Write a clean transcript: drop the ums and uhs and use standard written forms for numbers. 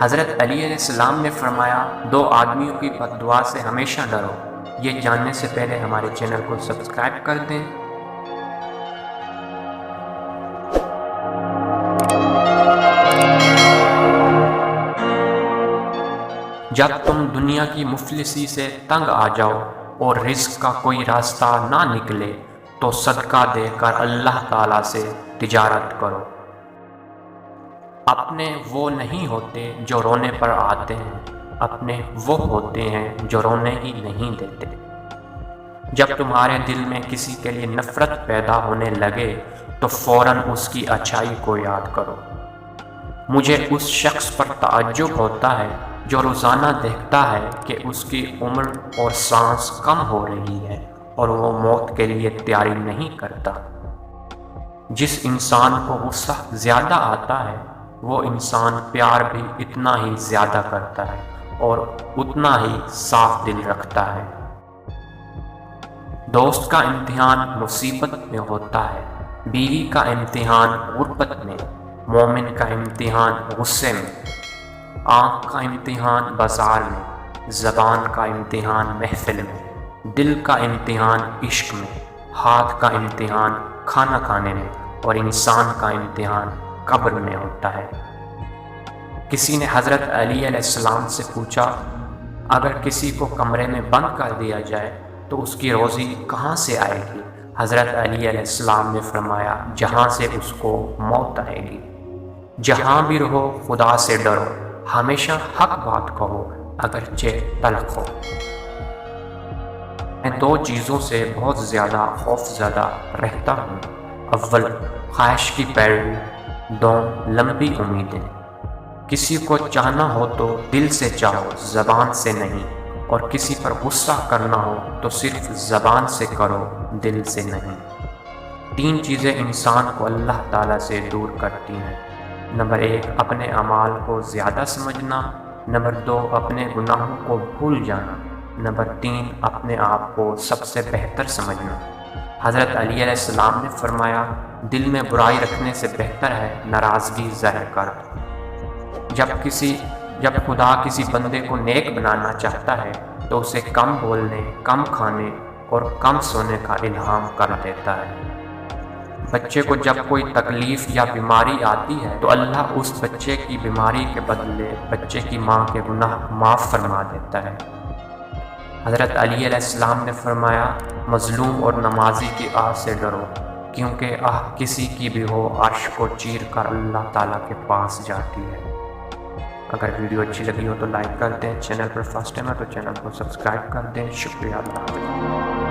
حضرت علی علیہ السلام نے فرمایا، دو آدمیوں کی بد دعا سے ہمیشہ ڈرو۔ یہ جاننے سے پہلے ہمارے چینل کو سبسکرائب کر دیں۔ جب تم دنیا کی مفلسی سے تنگ آ جاؤ اور رزق کا کوئی راستہ نہ نکلے تو صدقہ دے کر اللہ تعالیٰ سے تجارت کرو۔ اپنے وہ نہیں ہوتے جو رونے پر آتے ہیں، اپنے وہ ہوتے ہیں جو رونے ہی نہیں دیتے۔ جب تمہارے دل میں کسی کے لیے نفرت پیدا ہونے لگے تو فوراً اس کی اچھائی کو یاد کرو۔ مجھے اس شخص پر تعجب ہوتا ہے جو روزانہ دیکھتا ہے کہ اس کی عمر اور سانس کم ہو رہی ہے اور وہ موت کے لیے تیاری نہیں کرتا۔ جس انسان کو غصہ زیادہ آتا ہے وہ انسان پیار بھی اتنا ہی زیادہ کرتا ہے اور اتنا ہی صاف دل رکھتا ہے۔ دوست کا امتحان مصیبت میں ہوتا ہے، بیوی کا امتحان غربت میں، مومن کا امتحان غصے میں، آنکھ کا امتحان بازار میں، زبان کا امتحان محفل میں، دل کا امتحان عشق میں، ہاتھ کا امتحان کھانا کھانے میں اور انسان کا امتحان قبر میں ہوتا ہے۔ کسی نے حضرت علی علیہ السلام سے پوچھا، اگر کسی کو کمرے میں بند کر دیا جائے تو اس کی روزی کہاں سے آئے گی؟ حضرت علی علیہ السلام نے فرمایا، جہاں سے اس کو موت آئے گی۔ جہاں بھی رہو خدا سے ڈرو، ہمیشہ حق بات کہو اگرچہ تلخ ہو۔ میں دو چیزوں سے بہت زیادہ خوف زدہ رہتا ہوں، اول خواہش کی پیروی، دوم لمبی امیدیں۔ کسی کو چاہنا ہو تو دل سے چاہو، زبان سے نہیں، اور کسی پر غصہ کرنا ہو تو صرف زبان سے کرو، دل سے نہیں۔ تین چیزیں انسان کو اللہ تعالیٰ سے دور کرتی ہیں۔ نمبر 1 اپنے اعمال کو زیادہ سمجھنا، نمبر 2 اپنے گناہوں کو بھول جانا، نمبر 3 اپنے آپ کو سب سے بہتر سمجھنا۔ حضرت علی علیہ السلام نے فرمایا، دل میں برائی رکھنے سے بہتر ہے ناراضگی ظاہر کر۔ جب خدا کسی بندے کو نیک بنانا چاہتا ہے تو اسے کم بولنے، کم کھانے اور کم سونے کا الہام کر دیتا ہے۔ بچے کو جب کوئی تکلیف یا بیماری آتی ہے تو اللہ اس بچے کی بیماری کے بدلے بچے کی ماں کے گناہ معاف فرما دیتا ہے۔ حضرت علی علیہ السلام نے فرمایا، مظلوم اور نمازی کی آہ سے ڈرو، کیونکہ آہ کسی کی بھی ہو عرش کو چیر کر اللہ تعالیٰ کے پاس جاتی ہے۔ اگر ویڈیو اچھی لگی ہو تو لائک کر دیں، چینل پر فرسٹ ٹائم ہے تو چینل کو سبسکرائب کر دیں۔ شکریہ، اللہ حافظ۔